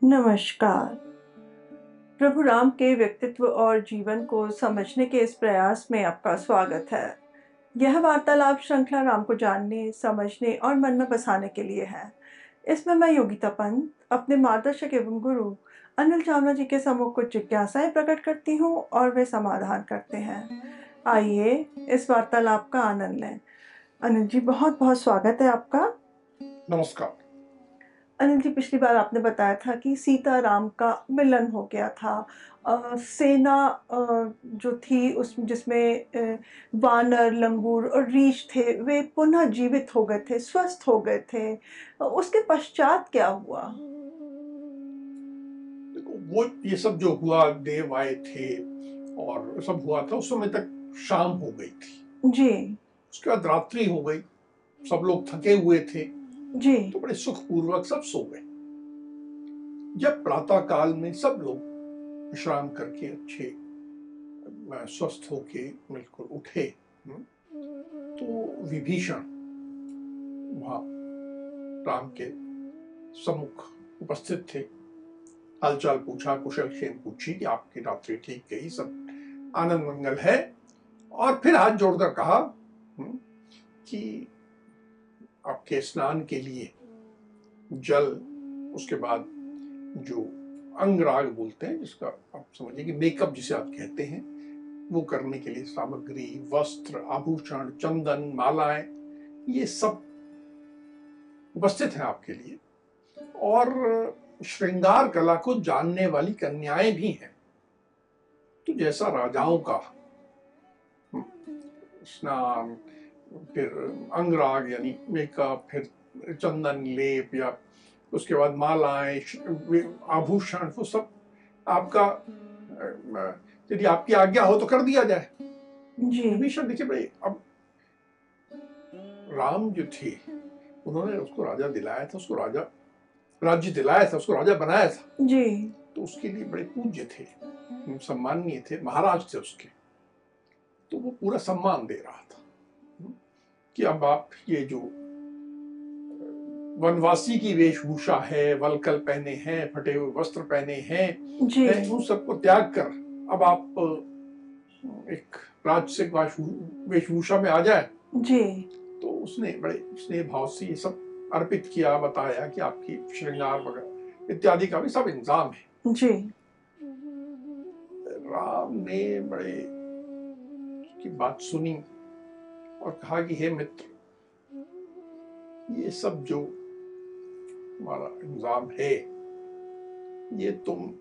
नमस्कार। प्रभु राम के व्यक्तित्व और जीवन को समझने के इस प्रयास में आपका स्वागत है। यह वार्तालाप श्रृंखला राम को जानने, समझने और मन में बसाने के लिए है। इसमें मैं योगिता पंत अपने मार्गदर्शक एवं गुरु अनिल चावला जी के सम्मुख कुछ जिज्ञासाएं प्रकट करती हूँ और वे समाधान करते हैं। आइए इस वार्तालाप का आनंद लें। अनिल जी, बहुत बहुत स्वागत है आपका। नमस्कार। अनिल जी, पिछली बार आपने बताया था कि सीता राम का मिलन हो गया था। सेना जो थी उस जिसमें वानर, लंगूर और रीछ थे, वे पुनः जीवित हो गए थे, स्वस्थ हो गए थे। उसके पश्चात क्या हुआ? देखो, वो ये सब जो हुआ, देव आए थे और सब हुआ था, उस समय तक शाम हो गई थी। जी। उसके बाद रात्रि हो गई, सब लोग थके हुए थे, जी। तो बड़े सुखपूर्वक सब सो गए। जब प्रातः काल में सब लोग विश्राम करके अच्छे स्वस्थ होके बिल्कुल उठे, तो विभीषण वहां राम के सम्मुख उपस्थित थे। हालचाल पूछा, कुशल क्षेम पूछी कि आपकी रात्रि ठीक गई, सब आनंद मंगल है। और फिर हाथ जोड़कर कहा कि आपके स्नान के लिए जल, उसके बाद जो अंगराग बोलते हैं, जिसका आप समझिए कि मेकअप जिसे आप कहते हैं, वो करने के लिए सामग्री, वस्त्र, आभूषण, चंदन, मालाएं, ये सब उपस्थित है आपके लिए। और श्रृंगार कला को जानने वाली कन्याएं भी हैं। तो जैसा राजाओं का स्नान, फिर अंगराग यानी मेकअप, फिर चंदन लेप, या उसके बाद मालाएं, आभूषण, वो सब आपका, यदि आपकी आज्ञा हो तो कर दिया जाए। जी। विभीषण देखिए भाई, अब राम जो थे, उन्होंने उसको राजा दिलाया था, उसको राजा राज्य दिलाया था, उसको राजा बनाया था। जी। तो उसके लिए बड़े पूज्य थे, सम्माननीय थे, महाराज थे उसके। तो वो पूरा सम्मान दे रहा था कि अब आप ये जो वनवासी की वेशभूषा है, वलकल पहने हैं, फटे हुए वस्त्र पहने हैं, जी। उन सबको त्याग कर अब आप एक राजसिक वेशभूषा में आ जाए। जी। तो उसने बड़े स्नेह भाव से ये सब अर्पित किया, बताया कि आपकी श्रृंगार वगैरह इत्यादि का भी सब इंतजाम है। जी। राम ने बड़े की बात सुनी और कहा कि हे मित्र, ये सब जो हमारा इंतजाम है, ये तुम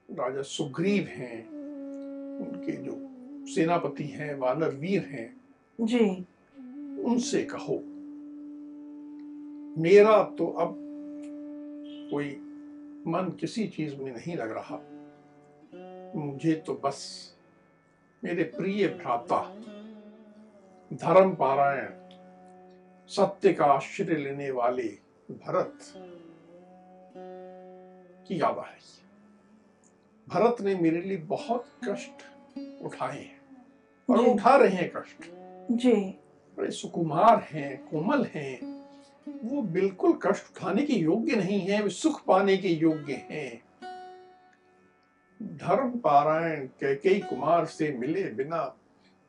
राजा सुग्रीव हैं, उनके जो सेनापति हैं, वानर वीर हैं, जी। उनसे कहो। मेरा तो अब कोई मन किसी चीज में नहीं लग रहा। मुझे तो बस मेरे प्रिय भ्राता, धर्म पारायण, सत्य का आश्रय लेने वाले भरत की याद आई। भरत ने मेरे लिए बहुत कष्ट उठाए हैं और वो उठा रहे हैं कष्ट। जी। बड़े सुकुमार हैं, कोमल हैं, वो बिल्कुल कष्ट उठाने के योग्य नहीं है, वे सुख पाने के योग्य हैं। धर्म पारायण कैकेयी कुमार से मिले बिना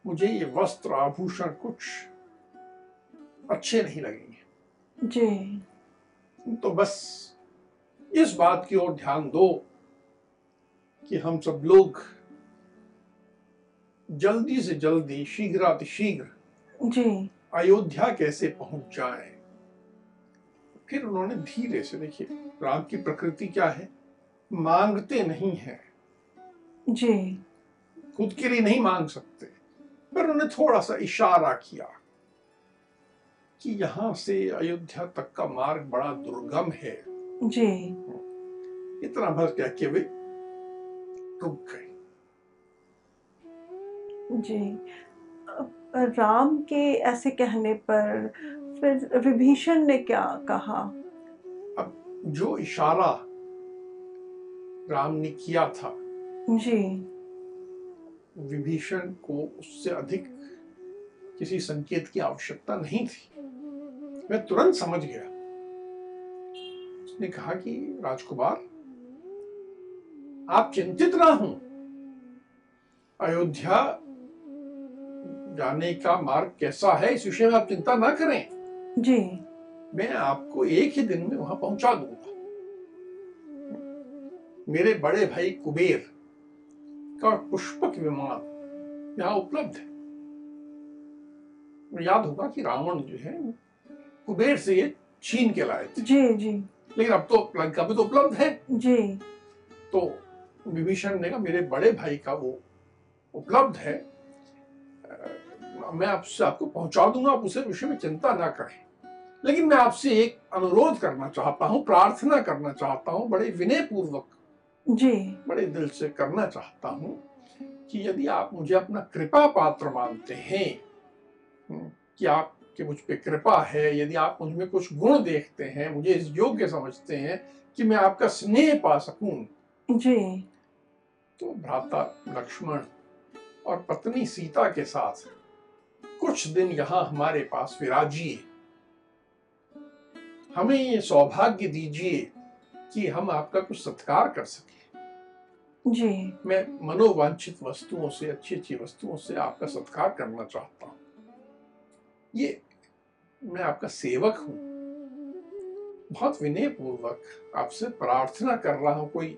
मुझे ये वस्त्र आभूषण कुछ अच्छे नहीं लगेंगे। जी। तो बस इस बात की ओर ध्यान दो कि हम सब लोग जल्दी से जल्दी, शीघ्रातिशीघ्र जी। अयोध्या कैसे पहुंच जाएं। फिर उन्होंने धीरे से, देखिए राम की प्रकृति क्या है, मांगते नहीं है, जी। खुद के लिए नहीं मांग सकते, पर उन्होंने थोड़ा सा इशारा किया कि यहां से अयोध्या तक का मार्ग बड़ा दुर्गम है। जी। इतना भर कह के वे रुक गए। जी। राम के ऐसे कहने पर फिर विभीषण ने क्या कहा? अब जो इशारा राम ने किया था, जी। विभीषण को उससे अधिक किसी संकेत की आवश्यकता नहीं थी। मैं तुरंत समझ गया उसने कहा कि राजकुमार, आप चिंतित ना हों, अयोध्या जाने का मार्ग कैसा है इस विषय में आप चिंता ना करें। जी। मैं आपको एक ही दिन में वहां पहुंचा दूंगा। मेरे बड़े भाई कुबेर का पुष्पक विमान यहाँ उपलब्ध है। याद होगा कि रावण जो है कुबेर से ये छीन के लाए थे। जी जी लेकिन अब तो लंका में तो उपलब्ध है। जी। तो विभीषण ने कहा मेरे बड़े भाई का वो उपलब्ध है, मैं आपसे आपको पहुंचा दूंगा, आप उसे विषय में चिंता ना करें। लेकिन मैं आपसे एक अनुरोध करना चाहता हूं, प्रार्थना करना चाहता हूं, बड़े विनय पूर्वक, जी बड़े दिल से करना चाहता हूं कि यदि आप मुझे अपना कृपा पात्र मानते हैं, कि आपके मुझ पे कृपा है, यदि आप मुझ में कुछ गुण देखते हैं, मुझे इस योग्य समझते हैं कि मैं आपका स्नेह पा सकूं, जी तो भ्राता लक्ष्मण और पत्नी सीता के साथ कुछ दिन यहां हमारे पास विराजिए। हमें ये सौभाग्य दीजिए कि हम आपका कुछ सत्कार कर सकें। जी। मैं मनोवांछित वस्तुओं से, अच्छी अच्छी वस्तुओं से आपका सत्कार करना चाहता हूं। ये मैं आपका सेवक हूं, बहुत विनय पूर्वक आपसे प्रार्थना कर रहा हूं। कोई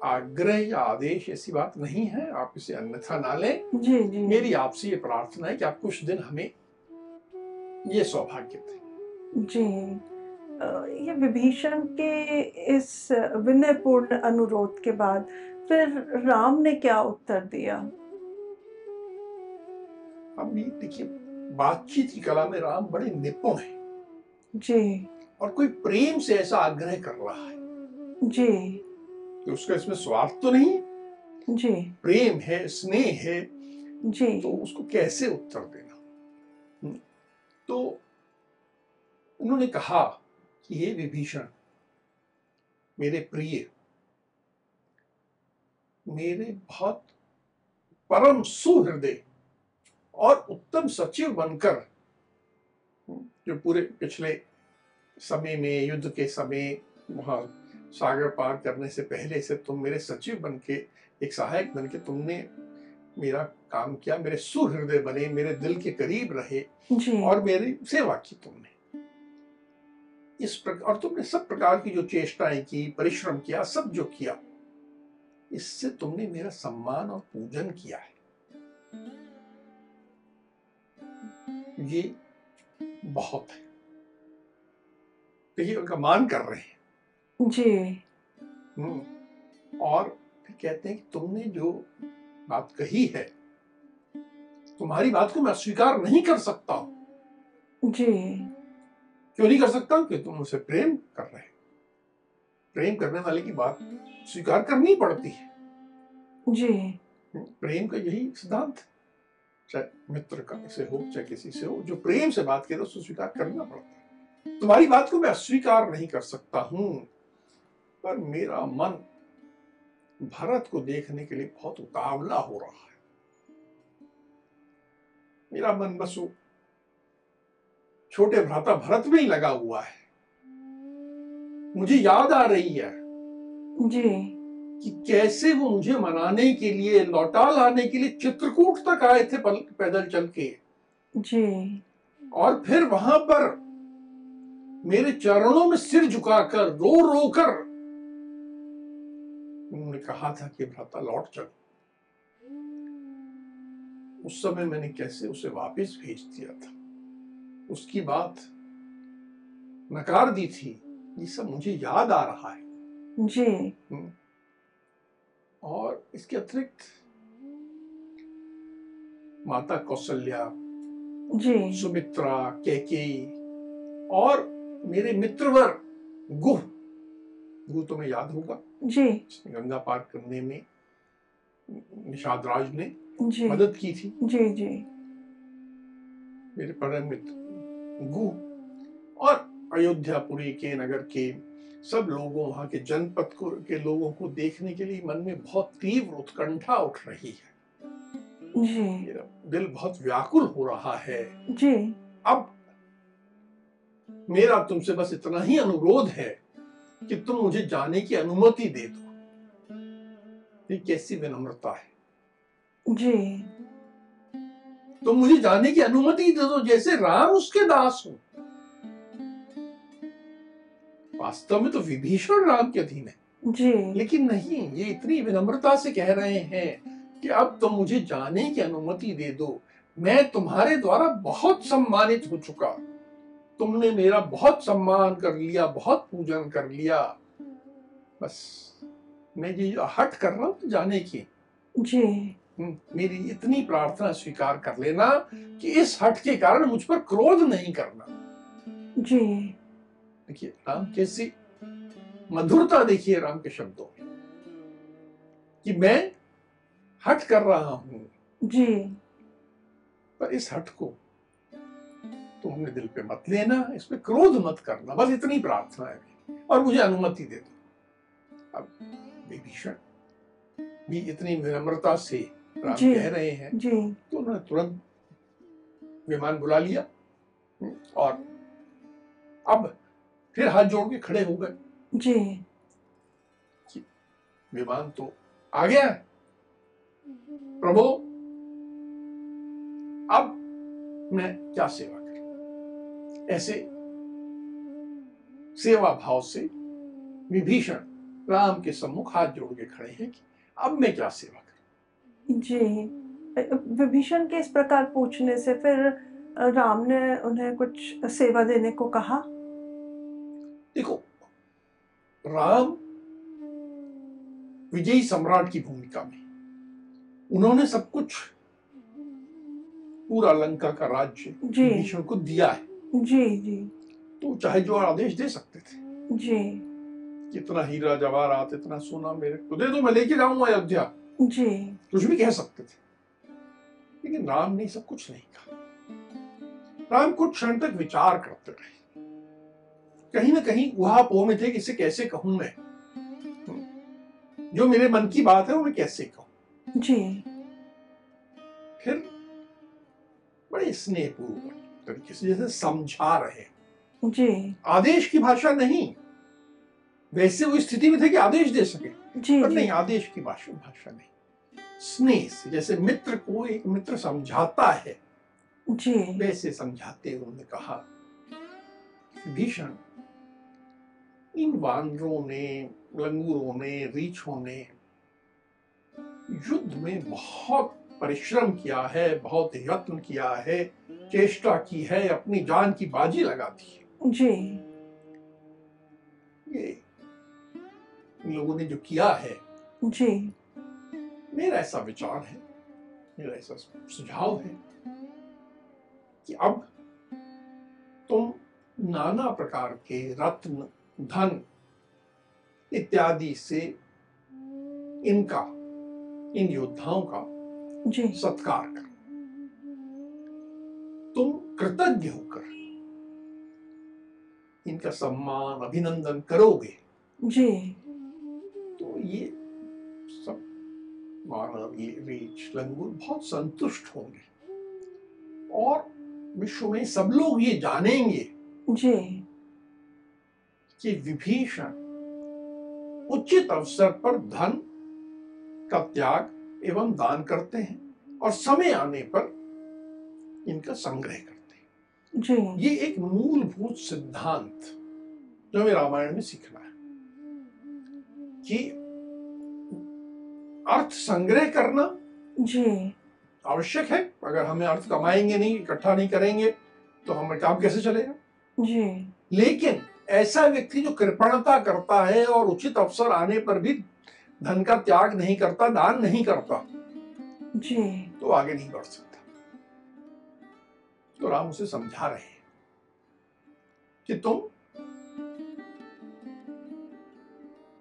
आग्रह या आदेश ऐसी बात नहीं है, आप इसे अन्यथा ना लें। जी जी मेरी आपसे ये प्रार्थना है कि आप कुछ दिन हमें ये सौभाग्य दें। जी। ये विभीषण के इस विनयपूर्ण अनुरोध के बाद फिर राम ने क्या उत्तर दिया? अब ये देखिए, बातचीत की कला में राम बड़े निपुण है, जी और कोई प्रेम से ऐसा आग्रह कर रहा है जी कि उसका इसमें स्वार्थ तो नहीं है, जी प्रेम है, स्नेह है, जी तो उसको कैसे उत्तर देना। तो उन्होंने कहा कि हे विभीषण, मेरे प्रिय, मेरे बहुत परम सुहृदय और उत्तम सचिव बनकर, जो पूरे पिछले समय में, युद्ध के समय, वहां सागर पार करने से पहले से तुम मेरे सचिव बनके, एक सहायक बनके तुमने मेरा काम किया, मेरे सुहृदय बने, मेरे दिल के करीब रहे जी और मेरी सेवा की तुमने। इस प्रकार, और तुमने सब प्रकार की जो चेष्टाएं की, परिश्रम किया, सब जो किया, इससे तुमने मेरा सम्मान और पूजन किया है। ये बहुत है। देखिए, उनका मान कर रहे हैं। जी और फिर कहते हैं कि तुमने जो बात कही है, तुम्हारी बात को मैं अस्वीकार नहीं कर सकता हूं। जी क्यों नहीं कर सकता? कि तुम मुझसे प्रेम कर रहे हो। प्रेम करने वाले की बात स्वीकार करनी पड़ती है। जी प्रेम का यही सिद्धांत है, चाहे मित्र का से हो, चाहे किसी से हो, जो प्रेम से बात करे उसको स्वीकार करना पड़ता है। तुम्हारी बात को मैं अस्वीकार नहीं कर सकता हूं, पर मेरा मन भरत को देखने के लिए बहुत उतावला हो रहा है। मेरा मन बस वो छोटे भ्राता भरत में ही लगा हुआ है। मुझे याद आ रही है जी कि कैसे वो मुझे मनाने के लिए, लौटा लाने के लिए चित्रकूट तक आए थे पैदल चल के, जी और फिर वहां पर मेरे चरणों में सिर झुकाकर, रो रो कर उन्होंने कहा था कि भ्राता लौट चल। उस समय मैंने कैसे उसे वापस भेज दिया था, उसकी बात नकार दी थी, ये सब मुझे याद आ रहा है। जी और इसके अतिरिक्त माता कौशल्या, जी सुमित्रा, कैकेयी और मेरे मित्रवर गुह, गुह तुम्हें याद होगा, जी गंगा पार करने में निषाद राज ने जी मदद की थी। जी जी मेरे परम मित्र गुह और अयोध्यापुरी के नगर के सब लोगों, वहां के जनपद के लोगों को देखने के लिए मन में बहुत तीव्र उत्कंठा उठ रही है। जी मेरा दिल बहुत व्याकुल हो रहा है। जी अब मेरा तुमसे बस इतना ही अनुरोध है कि तुम मुझे जाने की अनुमति दे दो। ये कैसी विनम्रता है। जी। तुम मुझे जाने की अनुमति दे दो, जैसे राम उसके दास हो। वास्तव में तो विभीषण राम के अधीन है, जी। लेकिन नहीं, ये इतनी विनम्रता से कह रहे हैं कि अब तुम मुझे जाने की अनुमति दे दो। मैं तुम्हारे द्वारा बहुत सम्मानित हो चुका, तुमने मेरा बहुत सम्मान कर लिया, बहुत पूजन कर लिया। बस मैं ये हट कर रहा हूं जाने की। जी। मेरी इतनी प्रार्थना स्वीकार कर लेना कि इस हट के कारण मुझ पर क्रोध नहीं करना। जी। देखिए राम कैसी मधुरता, देखिए राम के शब्दों में कि मैं हट कर रहा हूं, जी। पर इस हट को तुम अपने दिल पे मत लेना, इस पे क्रोध मत करना, बस इतनी प्रार्थना है और मुझे अनुमति दे दो। अब विभीषण भी इतनी विनम्रता से राम जी। कह रहे हैं जी। तो उन्होंने तुरंत विमान बुला लिया और अब फिर हाथ जोड़ के खड़े हो गए। जी। विमान तो आ गया प्रभु, अब मैं क्या सेवा करूं। ऐसे सेवा भाव से विभीषण राम के सम्मुख हाथ जोड़ के खड़े हैं कि अब मैं क्या सेवा करूं। जी। विभीषण के इस प्रकार पूछने से फिर राम ने उन्हें कुछ सेवा देने को कहा। देखो, राम विजयी सम्राट की भूमिका में उन्होंने सब कुछ, पूरा लंका का राज्य जी। विभीषण को दिया है। जी। जी। तो चाहे जो आदेश दे सकते थे, जी। कितना हीरा जवाहरात, इतना सोना मेरे को दे दो, मैं लेके जाऊंगा अयोध्या, जी। कुछ भी कह सकते थे। लेकिन राम ने सब कुछ नहीं कहा। राम कुछ क्षण तक विचार करते रहे, कहीं ना कहीं ऊहापोह में थे कि इसे कैसे कहूं मैं, जो मेरे मन की बात है वो मैं कैसे कहूं। जी। फिर बड़े स्नेहपूर्वक तरीके से जैसे समझा रहे, जी। आदेश की भाषा नहीं, वैसे वो स्थिति में थे कि आदेश दे सके, जी। पर जी। नहीं, आदेश की भाषा नहीं, स्नेह से, जैसे मित्र को एक मित्र समझाता है जी। वैसे समझाते उन्होंने कहा, भीषण, इन वानरों ने, लंगूरों ने, रीछों ने युद्ध में बहुत परिश्रम किया है, बहुत यत्न किया है, चेष्टा की है, अपनी जान की बाजी लगा दी है। जी। ये इन लोगों ने जो किया है, जी। मेरा ऐसा विचार है, मेरा ऐसा सुझाव है कि अब तुम नाना प्रकार के रत्न, धन इत्यादि से इन योद्धाओं का जी। सत्कार करो। तुम कृतज्ञ होकर इनका सम्मान, अभिनंदन करोगे जी। तो ये सब मानव, ये रीछ, लंगूर बहुत संतुष्ट होंगे और विश्व में सब लोग ये जानेंगे जी। कि विभीषण उचित अवसर पर धन का त्याग एवं दान करते हैं और समय आने पर इनका संग्रह करते हैं। जी। ये एक मूलभूत सिद्धांत जो हमें रामायण में सीखना है कि अर्थ संग्रह करना जी। आवश्यक है। अगर हमें अर्थ कमाएंगे नहीं, इकट्ठा नहीं करेंगे तो हमें काम कैसे चलेगा। जी। लेकिन ऐसा व्यक्ति जो कृपणता करता है और उचित अवसर आने पर भी धन का त्याग नहीं करता, दान नहीं करता, जी। तो आगे नहीं बढ़ सकता। तो राम उसे समझा रहे हैं कि तुम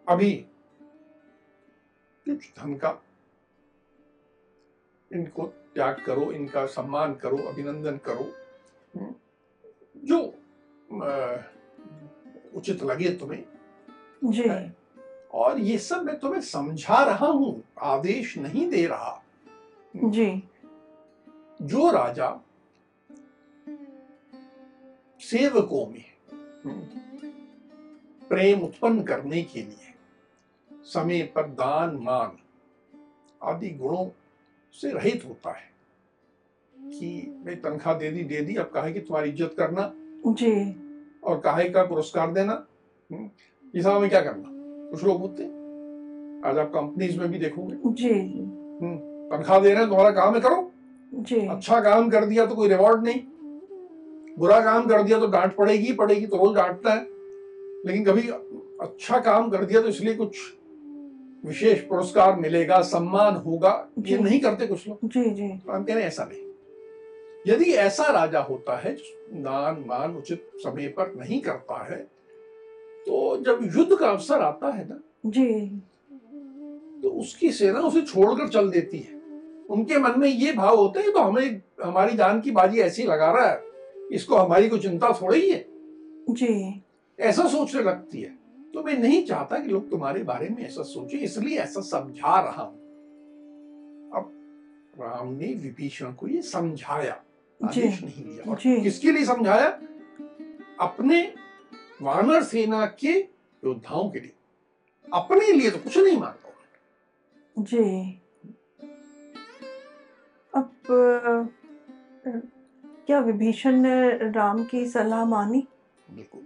अभी कुछ धन का इनको त्याग करो, इनका सम्मान करो, अभिनंदन करो, जो उचित लगे तुम्हें। जी। और ये सब मैं तुम्हें समझा रहा हूं, आदेश नहीं दे रहा। जी। जो राजा सेवकों में प्रेम उत्पन्न करने के लिए समय पर दान मान आदि गुणों से रहित होता है कि भाई तनख्वाह दे दी अब काहे की तुम्हारी इज्जत करना जी और काहे का पुरस्कार देना, ये सब हमें क्या करना। कुछ लोग होते हैं, आज आप कंपनीज में भी देखोगे, जी तनख्वाह दे रहे हैं, तुम्हारा काम है करो। जी अच्छा काम कर दिया तो कोई रिवॉर्ड नहीं, बुरा काम कर दिया तो डांट पड़ेगी तो रोज डांटता है, लेकिन कभी अच्छा काम कर दिया तो इसलिए कुछ विशेष पुरस्कार मिलेगा, सम्मान होगा, ये नहीं करते कुछ लोग। जी जी हम कह रहे हैं ऐसा नहीं। यदि ऐसा राजा होता है जो दान मान उचित समय पर नहीं करता है, तो जब युद्ध का अवसर आता है ना जी तो उसकी सेना उसे छोड़कर चल देती है। उनके मन में ये भाव होता है तो हमें हमारी जान की बाजी ऐसी लगा रहा है, इसको हमारी कोई चिंता थोड़ी ही है, जी ऐसा सोचने लगती है। तो मैं नहीं चाहता कि लोग तुम्हारे बारे में ऐसा सोचे, इसलिए ऐसा समझा रहा हूं। अब राम ने विभीषण को ये समझाया, आदेश नहीं दिया। और किसके लिए समझाया? अपने वानर सेना के योद्धाओं के लिए, अपने लिए तो कुछ नहीं मानता जी। अब क्या विभीषण ने राम की सलाह मानी? बिल्कुल।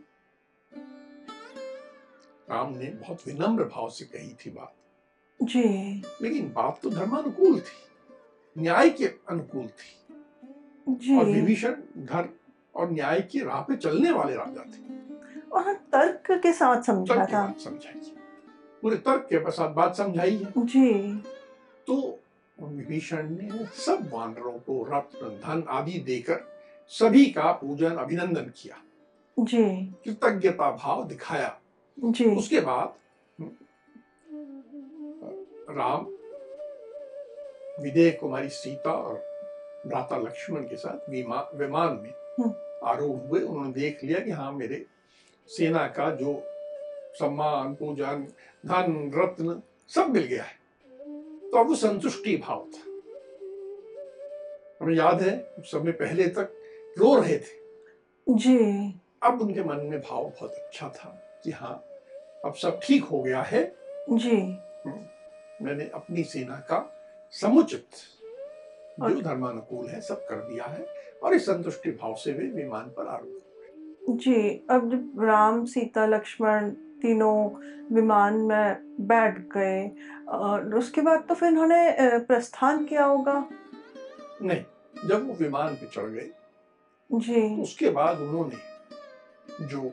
राम ने बहुत विनम्र भाव से कही थी बात जी, लेकिन बात तो धर्मानुकूल थी, न्याय के अनुकूल थी। जी। और विभीषण धर्म और न्याय की राह पे चलने वाले राजा थे और तर्क के साथ समझा तर्क के था। बाद समझाई, पूरे तर्क के साथ बात समझाई है। जी तो विभीषण ने सब वानरों को रत्न धन आदि देकर सभी का पूजन अभिनंदन किया, जी कृतज्ञता भाव दिखाया। जी उसके बाद राम विदेह कुमारी सीता और भ्राता लक्ष्मण के साथ विमान में आरूढ़ हुए। उन्होंने देख लिया कि हाँ, मेरे सेना का जो सम्मान पूजन धन रत्न सब मिल गया है, तो अब वो संतुष्टि भाव था। हमें याद है कुछ समय पहले तक रो रहे थे जी, अब उनके मन में भाव बहुत अच्छा था कि हाँ, अब सब ठीक हो गया है जी। मैंने अपनी सेना का समुचित जो धर्मानुकूल है सब कर दिया है। और इस संतुष्टि भाव से वे विमान पर आरूढ़ हुए। जी, अब जब राम सीता लक्ष्मण तीनों विमान में बैठ गए और उसके बाद तो फिर उन्होंने प्रस्थान किया होगा। नहीं, जब वो विमान पे चढ़ गए जी तो उसके बाद उन्होंने जो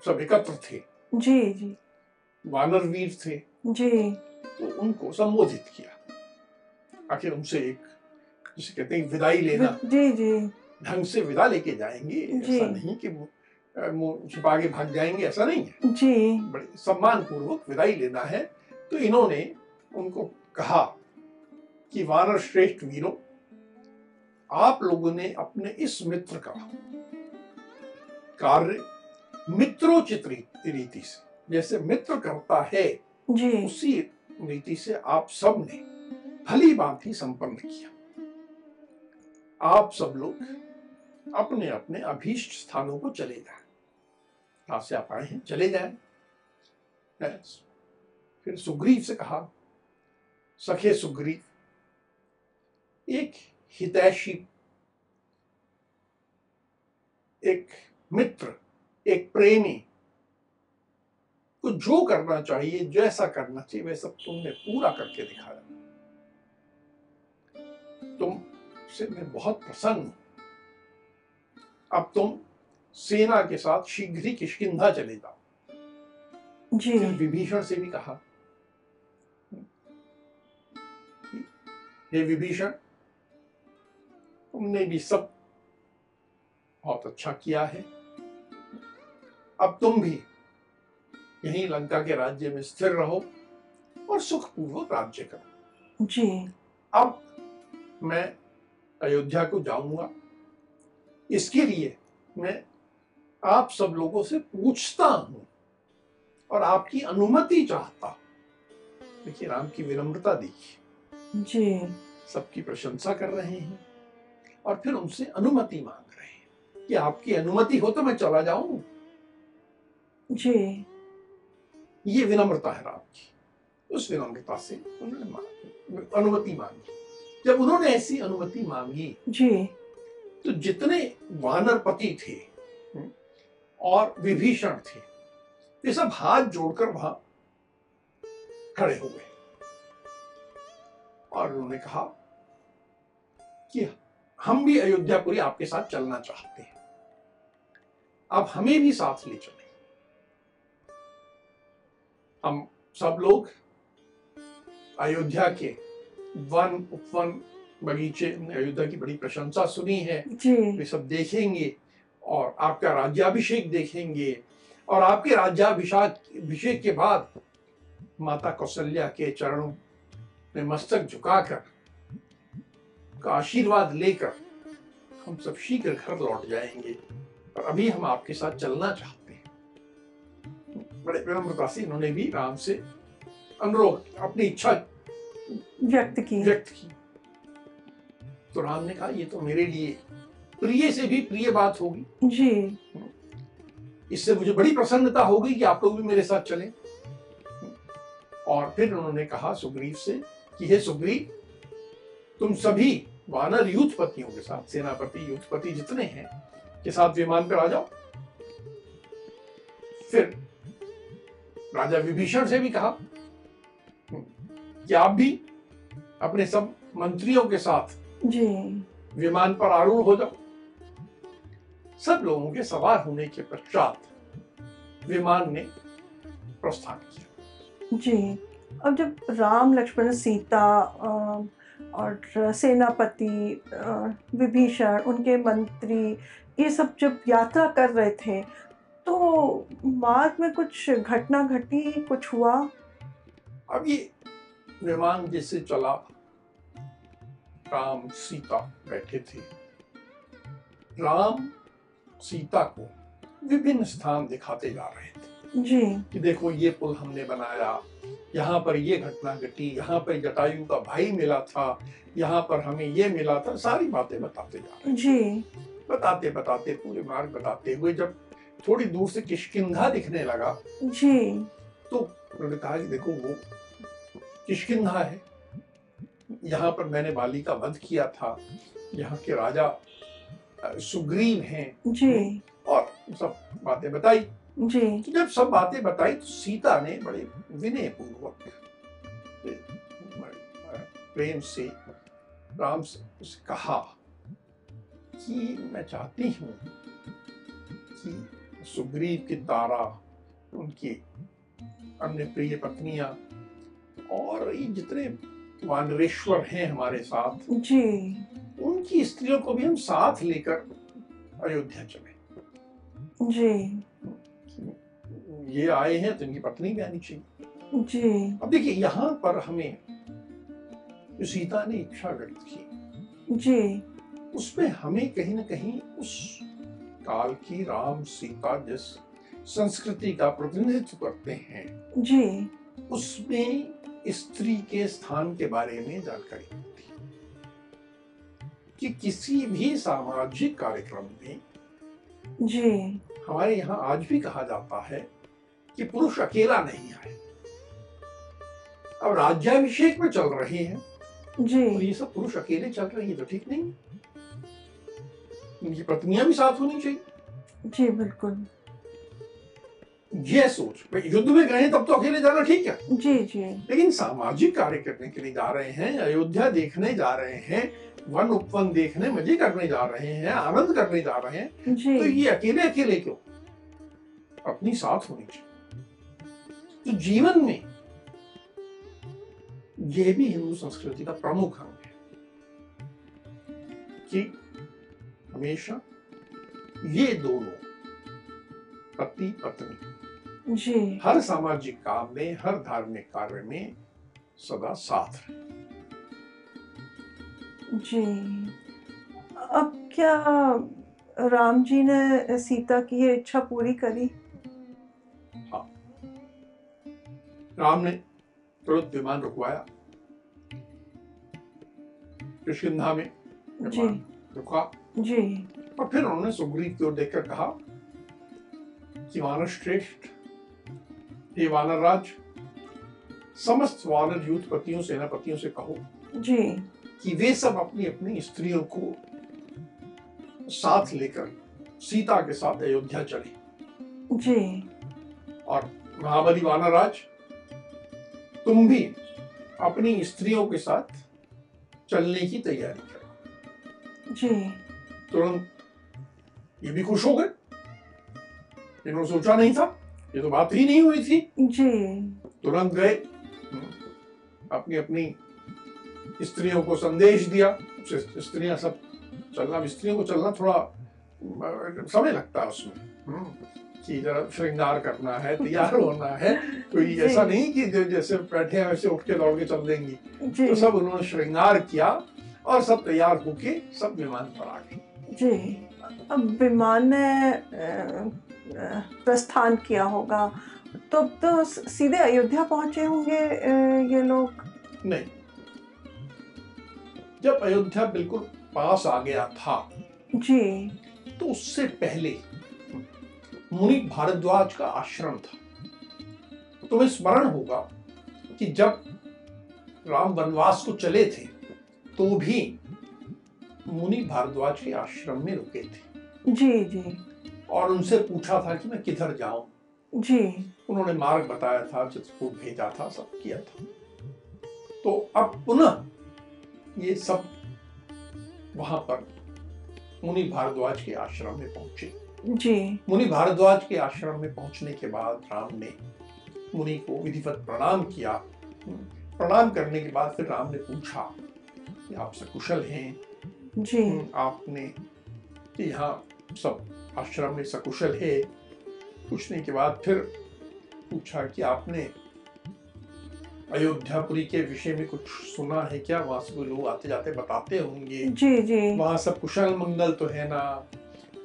सब एकत्र थे, जी जी वानर वीर थे, जी तो उनको संबोधित किया। आखिर उनसे एक जिसे कहते हैं विदाई लेना, जी जी ढंग से विदा लेके जाएंगे, ऐसा नहीं कि मुंह छिपा के भाग जाएंगे, ऐसा नहीं है जी। बड़े सम्मान पूर्वक विदाई लेना है। तो इन्होंने उनको कहा कि वानर श्रेष्ठ वीरों, आप लोगों ने अपने इस मित्र का कार्य मित्रोचित रीति से, जैसे मित्र करता है जी उसी रीति से आप सब ने भली भांति संपन्न किया। आप सब लोग अपने अपने अभीष्ट स्थानों को चले जाएं, कहां से आप आए हैं चले जाएं। फिर सुग्रीव से कहा, सखे सुग्रीव, एक हितैषी, एक मित्र, एक प्रेमी को जो करना चाहिए, जैसा करना चाहिए, वह सब तुमने पूरा करके दिखाया। तुमसे मैं बहुत प्रसन्न हूं। अब तुम सेना के साथ शीघ्र ही किष्किंधा चले जाओ। जी। फिर विभीषण से भी कहा, हे विभीषण, तुमने भी सब बहुत अच्छा किया है। अब तुम भी यहीं लंका के राज्य में स्थिर रहो और सुखपूर्वक राज्य करो। जी। अब मैं अयोध्या को जाऊंगा, इसके लिए मैं आप सब लोगों से पूछता हूं और आपकी अनुमति चाहता हूं। देखिए राम की विनम्रता देखिए, जी। सबकी प्रशंसा कर रहे हैं और फिर उनसे अनुमति मांग रहे हैं कि आपकी अनुमति हो तो मैं चला जाऊं। जी। ये विनम्रता है राम की। उस विनम्रता से उन्होंने अनुमति मांगी। जब उन्होंने ऐसी अनुमति मांगी जी। तो जितने वानरपति थे और विभीषण थे, ये सब हाथ जोड़कर वहां खड़े हो गए और उन्होंने कहा कि हम भी अयोध्यापुरी आपके साथ चलना चाहते हैं, आप हमें भी साथ ले चलें। हम सब लोग अयोध्या के वन उपवन बगीचे, अयोध्या की बड़ी प्रशंसा सुनी है, जी। वे सब देखेंगे और आपका राज्याभिषेक देखेंगे और आपके राज्याभिषेक के बाद माता कौशल्या के चरणों में मस्तक झुकाकर का आशीर्वाद लेकर हम सब शीघ्र घर लौट जाएंगे, और अभी हम आपके साथ चलना चाहते हैं। बड़े विनम्रता से इन्होंने भी राम से अनुरोध, अपनी इच्छा व्यक्त की। तो राम ने कहा ये तो मेरे लिए प्रिय से भी प्रिय बात होगी जी। इससे मुझे बड़ी प्रसन्नता होगी कि आप लोग भी मेरे साथ चलें। और फिर उन्होंने कहा सुग्रीव से कि हे सुग्रीव, तुम सभी वानर यूथपतियों के साथ, सेनापति यूथपति जितने हैं के साथ विमान पर आ जाओ। फिर राजा विभीषण से भी कहा कि आप भी अपने सब मंत्रियों के साथ जी विमान पर आरूढ़ हो जाओ। सब लोगों के सवार होने के पश्चात विमान ने प्रस्थान किया। जी। अब जब राम, लक्ष्मण, सीता और सेनापति, विभीषण, उनके मंत्री, ये सब जब यात्रा कर रहे थे तो मार्ग में कुछ घटना घटी, कुछ हुआ? अब ये विमान जैसे चला, राम सीता बैठे थे। राम सीता को विभिन्न स्थान दिखाते जा रहे थे जी। कि देखो ये पुल हमने बनाया, यहाँ पर ये घटना घटी, यहाँ पर जटायु का भाई मिला था, यहाँ पर हमें ये मिला था, सारी बातें बताते जा रहे थे। जी। बताते बताते पूरे मार्ग बताते हुए जब थोड़ी दूर से किष्किंधा दिखने लगा जी। तो उन्होंने कहा कि देखो वो किष्किंधा है, यहाँ पर मैंने बाली का वध किया था, यहाँ के राजा सुग्रीव हैं। जी। और सब बातें बताई। जी। तो जब सब बातें बताई तो सीता ने बड़े विनय पूर्वक प्रेम से राम से कहा कि मैं चाहती हूँ कि सुग्रीव की तारा, उनकी अन्य प्रिय पत्नियां और ये जितने वानरेश्वर हैं हमारे साथ, जी। उनकी स्त्रियों को भी हम साथ लेकर अयोध्या चले। जी। ये आए हैं तो इनकी पत्नी भी आनी चाहिए। जी। अब देखिए यहाँ पर हमें जो सीता ने इच्छा व्यक्त की, जी। उसमें हमें कहीं ना कहीं उस काल की राम सीता जिस संस्कृति का प्रतिनिधित्व करते हैं, जी, उसमें स्त्री के स्थान के बारे में जानकारी मिलती है कि किसी भी सामाजिक कार्यक्रम में, जी, हमारे यहाँ आज भी कहा जाता है कि पुरुष अकेला नहीं आए। अब राज्याभिषेक में चल रहे हैं जी, और ये सब पुरुष अकेले चल रहे हैं, तो ठीक नहीं। इनकी पत्नियां भी साथ होनी चाहिए। जी, बिल्कुल। ये सोच, भाई युद्ध में गए तब तो अकेले जाना ठीक है, जी, जी, लेकिन सामाजिक कार्य करने के लिए जा रहे हैं, अयोध्या देखने जा रहे हैं, वन उपवन देखने, मजे करने जा रहे हैं, आनंद करने जा रहे हैं, जी, तो ये अकेले अकेले क्यों? अपनी साथ होनी चाहिए। तो जीवन में यह भी हिंदू संस्कृति का प्रमुख अंग है कि हमेशा ये दोनों, पति पत्नी, जी, हर सामाजिक काम में, हर धार्मिक कार्य में सदा साथ रहे। जी। अब क्या राम जी ने सीता की ये इच्छा पूरी करी? हाँ, राम ने तुरंत विमान रुकवाया, किष्किंधा में जी, विमान रुका जी, और फिर उन्होंने सुग्रीव की ओर देखकर कहा कि वानर श्रेष्ठ, हे वानर राज, समस्त वानर यूथपतियों सेनापतियों से कहो जी कि वे सब अपनी अपनी स्त्रियों को साथ लेकर सीता के साथ अयोध्या चले। जी और महाबली वानर राज, तुम भी अपनी स्त्रियों के साथ चलने की तैयारी करो। जी तुरंत ये भी खुश हो गए, इन्होंने सोचा नहीं था, ये तो बात ही नहीं हुई थी। जी तुरंत गए, अपनी अपनी स्त्रियों को संदेश दिया। स्त्रियां सब चलना, स्त्रियों को चलना थोड़ा समय लगता है उसमें, कि जरा श्रृंगार करना है, तैयार होना है। कोई ऐसा नहीं कि जैसे बैठे हैं वैसे उठ के दौड़ के चल देंगी। तो सब उन्होंने श्रृंगार किया और सब तैयार होके सब विमान पर आ गए। जी अब विमान ने प्रस्थान किया होगा, तो सीधे अयोध्या पहुंचे होंगे ये लोग? नहीं, जब अयोध्या बिल्कुल पास आ गया था जी तो उससे पहले मुनि भारद्वाज का आश्रम था। तुम्हें स्मरण होगा कि जब राम वनवास को चले थे तो भी मुनि भारद्वाज के आश्रम में रुके थे। जी जी और उनसे पूछा था कि मैं किधर जाऊं। जी उन्होंने मार्ग बताया था, चित्रकूट भेजा था, सब किया था। तो अब पुनः ये सब वहां पर मुनि भारद्वाज के आश्रम में पहुंचे। जी मुनि भारद्वाज के आश्रम में पहुंचने के बाद राम ने मुनि को विधिवत प्रणाम किया। प्रणाम करने के बाद फिर राम ने पूछा कि आप सकुशल हैं? जी आपने कि यहाँ सब आश्रम में सकुशल है? पूछने के बाद फिर पूछा कि आपने अयोध्यापुरी के विषय में कुछ सुना है क्या? वहां से लोग आते जाते बताते होंगे। जी जी वहां सब कुशल मंगल तो है ना?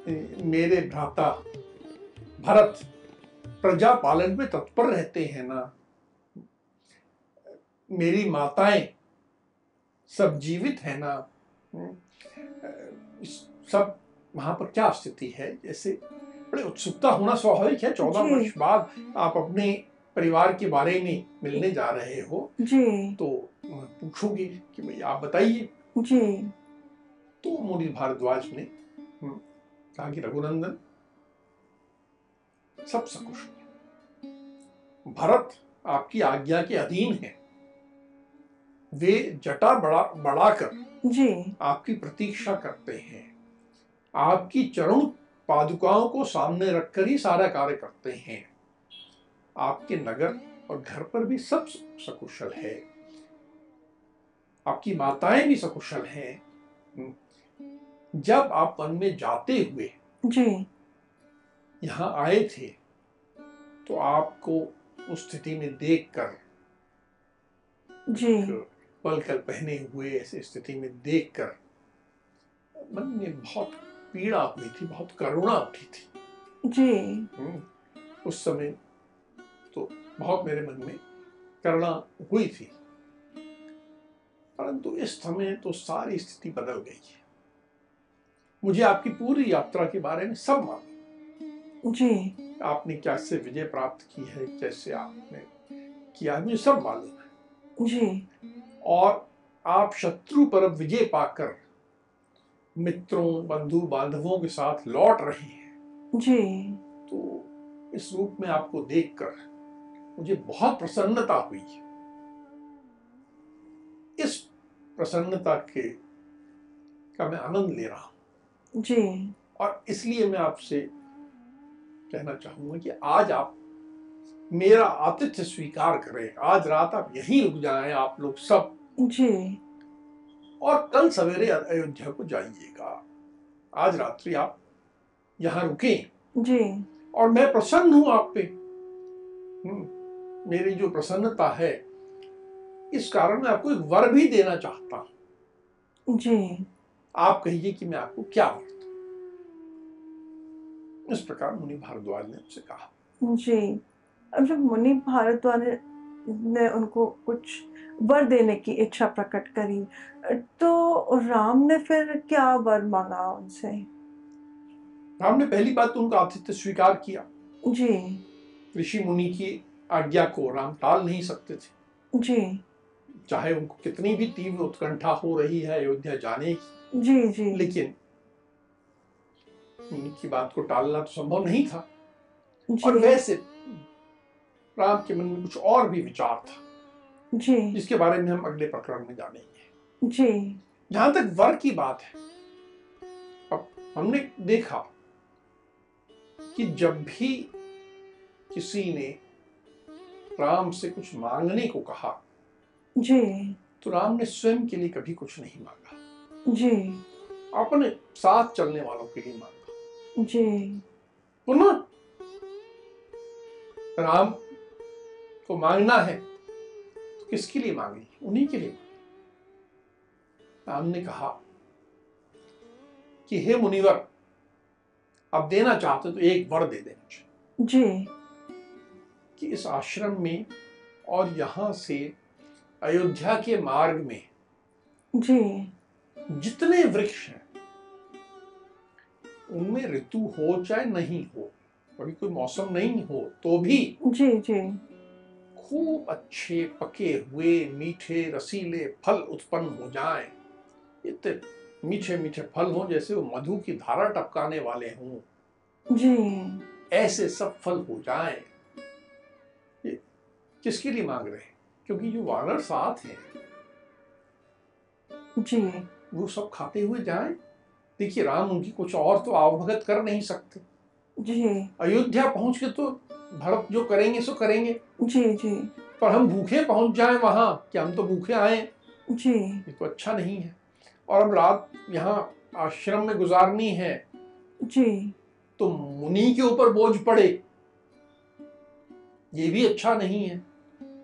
मेरे भ्राता भरत प्रजा पालन में तत्पर रहते हैं ना? मेरी माताएं सब जीवित है ना? सब वहां पर क्या स्थिति है? जैसे बड़े उत्सुकता होना स्वाभाविक है। 14 वर्ष बाद आप अपने परिवार के बारे में मिलने जा रहे हो जी तो पूछोगे कि भाई आप बताइए। जी तो मुनि भारद्वाज ने कहा कि रघुनंदन, सब सकुशल है। भरत आपकी आज्ञा के अधीन है। वे जटा बढ़ाकर जी आपकी प्रतीक्षा करते हैं। आपकी चरण पादुकाओं को सामने रखकर ही सारा कार्य करते हैं। आपके नगर और घर पर भी सब सकुशल है। आपकी माताएं भी सकुशल हैं। जब आप वन में जाते हुए जी यहाँ आए थे तो आपको उस स्थिति में देखकर, जी पलकर पहने हुए ऐसी स्थिति में देखकर मन में बहुत पीड़ा हुई थी, बहुत करुणा उठी थी। जी उस समय तो बहुत मेरे मन में करुणा हुई थी, परंतु इस समय तो सारी स्थिति बदल गई है। मुझे आपकी पूरी यात्रा के बारे में सब मालूम। जी आपने कैसे विजय प्राप्त की है, कैसे आपने किया, मुझे सब मालूम है। जी और आप शत्रु पर विजय पाकर मित्रों बंधु बांधवों के साथ लौट रहे हैं। जी तो इस रूप में आपको देखकर मुझे बहुत प्रसन्नता हुई। इस प्रसन्नता का मैं आनंद ले रहा हूं। जी और इसलिए मैं आपसे कहना चाहूंगा कि आज आप मेरा आतिथ्य स्वीकार करें। आज रात आप यहीं रुक जाएं, आप लोग सब। जी और कल सवेरे अयोध्या को जाइएगा। आज रात्रि आप यहां रुकें। जी और मैं प्रसन्न हूं आप पे। मेरी जो प्रसन्नता है, इस कारण मैं आपको एक वर भी देना चाहता हूं। जी आप कहिए कि मैं आपको क्या वर दूं। इस प्रकार मुनि भारद्वाज ने उनसे कहा। जी अब जब मुनि भारद्वाज ने उनको कुछ वर देने की इच्छा प्रकट करी, तो राम ने फिर क्या वर मांगा उनसे? राम ने पहली बात तो उनका आतिथ्य स्वीकार किया। जी ऋषि मुनि की आज्ञा को राम टाल नहीं सकते थे, जी चाहे उनको कितनी भी तीव्र उत्कंठा हो रही है अयोध्या जाने की, जी जी लेकिन उनकी बात को टालना तो संभव नहीं था। जी और वैसे राम के मन में कुछ और भी विचार था, जी जिसके बारे में हम अगले प्रकरण में जानेंगे। जी जहां तक वर की बात है, अब हमने देखा कि जब भी किसी ने राम से कुछ मांगने को कहा जी तो राम ने स्वयं के लिए कभी कुछ नहीं मांगा, जी अपने साथ चलने वालों के लिए मांगा। जी पुनः राम को मांगना है तो किसके लिए मांगे? उन्हीं के लिए। राम ने कहा कि हे मुनिवर, आप देना चाहते तो एक वर दे देना चाहिए जी कि इस आश्रम में और यहां से अयोध्या के मार्ग में जी जितने वृक्ष हैं उनमें ऋतु हो चाहे नहीं हो, कभी कोई मौसम नहीं हो तो भी जी जी खूब अच्छे पके हुए मीठे रसीले फल उत्पन्न हो जाएं। इतने मीठे मीठे फल हों जैसे वो मधु की धारा टपकाने वाले हों, जी ऐसे सब फल हो जाएं। ये किसके लिए मांग रहे हैं? क्योंकि जो वानर साथ हैं जी वो सब खाते हुए जाएं। देखिए, राम उनकी कुछ और तो आवभगत कर नहीं सकते। जी अयोध्या पहुंच के तो भरत जो करेंगे सो करेंगे, जी जी पर हम भूखे पहुंच जाएं वहां कि हम तो भूखे आए, जी ये तो अच्छा नहीं है। और अब रात यहाँ आश्रम में गुजारनी है जी तो मुनि के ऊपर बोझ पड़े, ये भी अच्छा नहीं है।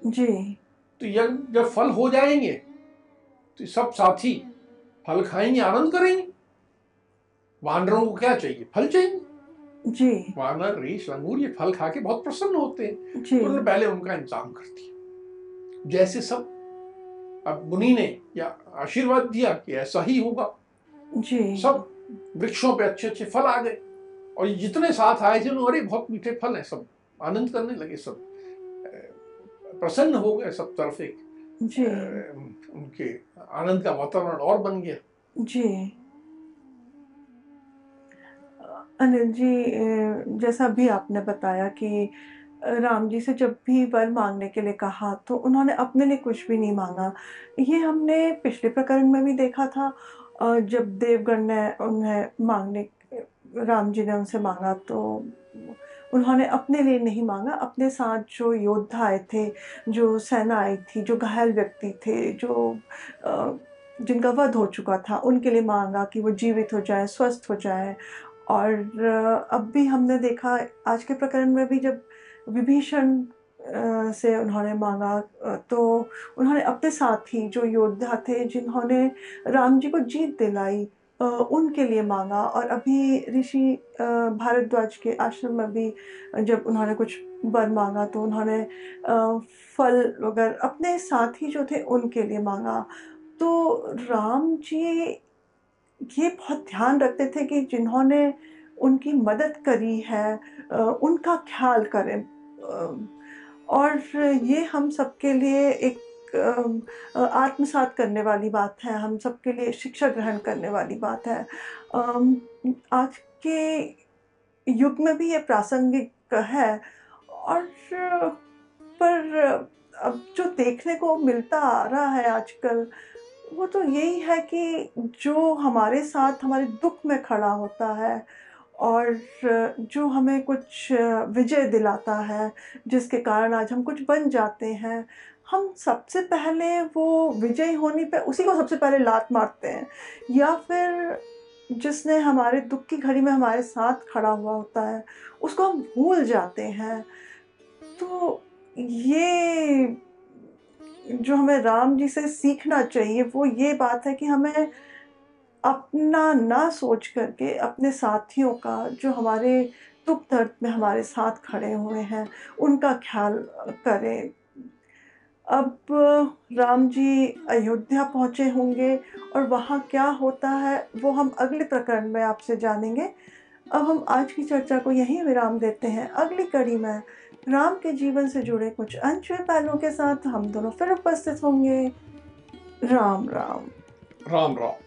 जी तो यज्ञ जब फल हो जाएंगे तो सब साथी फल खाएंगे, आनंद करेंगे। वानरों को क्या चाहिए? फल चाहिए। जी वानर रीछ लंगूर ये फल खा के बहुत प्रसन्न होते हैं, जी तो उन्होंने पहले उनका इंतजाम कर दिया। जैसे सब अब मुनि ने या आशीर्वाद दिया कि ऐसा ही होगा, जी सब वृक्षों पे अच्छे अच्छे फल आ गए। और ये जितने साथ आए थे उन्होंने, अरे बहुत मीठे फल हैं, सब आनंद करने लगे, सब प्रसन्न हो गए। सब तरफ एक जी उनके आनंद का वातावरण और बन गया। जी अनिल जी, जैसा भी आपने बताया कि राम जी से जब भी वर मांगने के लिए कहा तो उन्होंने अपने लिए कुछ भी नहीं मांगा। ये हमने पिछले प्रकरण में भी देखा था। जब देवगण ने उन्हें मांगने राम जी ने उनसे मांगा तो उन्होंने अपने लिए नहीं मांगा, अपने साथ जो योद्धा आए थे, जो सेना आई थी, जो घायल व्यक्ति थे, जो अ, जिनका वध हो चुका था, उनके लिए मांगा कि वो जीवित हो जाएँ, स्वस्थ हो जाएँ। और अब भी हमने देखा आज के प्रकरण में भी जब विभीषण से उन्होंने मांगा, तो उन्होंने अपने साथी जो योद्धा थे जिन्होंने राम जी को जीत दिलाई, उनके लिए मांगा। और अभी ऋषि भारद्वाज के आश्रम में भी जब उन्होंने कुछ वर मांगा तो उन्होंने फल वगैरह अपने साथी जो थे उनके लिए मांगा। तो राम जी ये बहुत ध्यान रखते थे कि जिन्होंने उनकी मदद करी है उनका ख्याल करें। और ये हम सबके लिए एक आत्मसात करने वाली बात है, हम सबके लिए शिक्षा ग्रहण करने वाली बात है। आज के युग में भी ये प्रासंगिक है। और पर अब जो देखने को मिलता आ रहा है आजकल, वो तो यही है कि जो हमारे साथ हमारे दुख में खड़ा होता है और जो हमें कुछ विजय दिलाता है, जिसके कारण आज हम कुछ बन जाते हैं, हम सबसे पहले वो विजयी होने पे उसी को सबसे पहले लात मारते हैं, या फिर जिसने हमारे दुख की घड़ी में हमारे साथ खड़ा हुआ होता है, उसको हम भूल जाते हैं। तो ये जो हमें राम जी से सीखना चाहिए वो ये बात है कि हमें अपना ना सोच करके अपने साथियों का, जो हमारे दुख दर्द में हमारे साथ खड़े हुए हैं, उनका ख्याल करें। अब राम जी अयोध्या पहुँचे होंगे और वहाँ क्या होता है वो हम अगले प्रकरण में आपसे जानेंगे। अब हम आज की चर्चा को यहीं विराम देते हैं। अगली कड़ी में राम के जीवन से जुड़े कुछ अनछुए पहलुओं के साथ हम दोनों फिर उपस्थित होंगे। राम राम। राम राम।